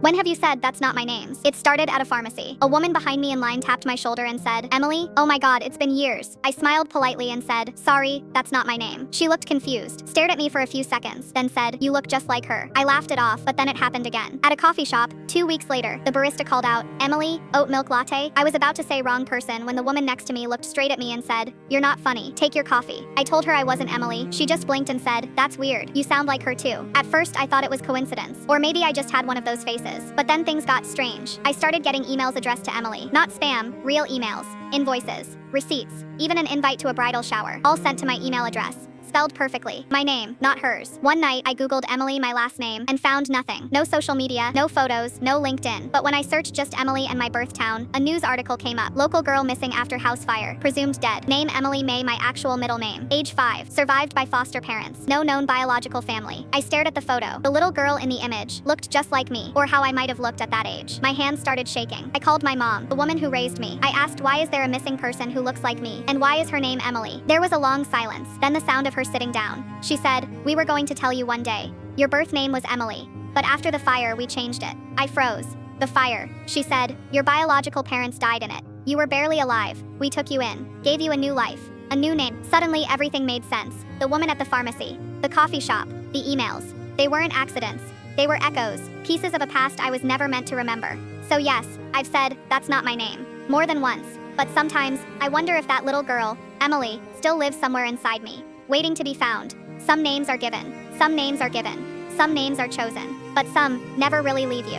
When have you said that's not my name? It started at a pharmacy. A woman behind me in line tapped my shoulder and said, Emily? Oh my god, it's been years. I smiled politely and said, sorry, that's not my name. She looked confused, stared at me for a few seconds, then said, you look just like her. I laughed it off, but then it happened again. At a coffee shop, 2 weeks later, the barista called out, Emily, oat milk latte? I was about to say wrong person when the woman next to me looked straight at me and said, you're not funny. Take your coffee. I told her I wasn't Emily. She just blinked and said, that's weird. You sound like her too. At first, I thought it was coincidence, or maybe I just had one of those faces. But then things got strange. I started getting emails addressed to Emily. Not spam, real emails, invoices, receipts, even an invite to a bridal shower, all sent to my email address. Spelled perfectly. My name, not hers. One night, I googled Emily, my last name, and found nothing. No social media, no photos, no LinkedIn. But when I searched just Emily and my birth town, a news article came up. Local girl missing after house fire. Presumed dead. Name Emily May, my actual middle name. Age 5. Survived by foster parents. No known biological family. I stared at the photo. The little girl in the image looked just like me, or how I might have looked at that age. My hands started shaking. I called my mom, the woman who raised me. I asked, why is there a missing person who looks like me? And why is her name Emily? There was a long silence, then the sound of her sitting down. She said, we were going to tell you one day. Your birth name was Emily. But after the fire, we changed it. I froze. The fire. She said, your biological parents died in it. You were barely alive. We took you in, gave you a new life, a new name. Suddenly, everything made sense. The woman at the pharmacy, the coffee shop, the emails. They weren't accidents. They were echoes, pieces of a past I was never meant to remember. So yes, I've said, that's not my name, more than once. But sometimes, I wonder if that little girl, Emily, still lives somewhere inside me, waiting to be found. Some names are given, some names are given, some names are chosen, but some never really leave you.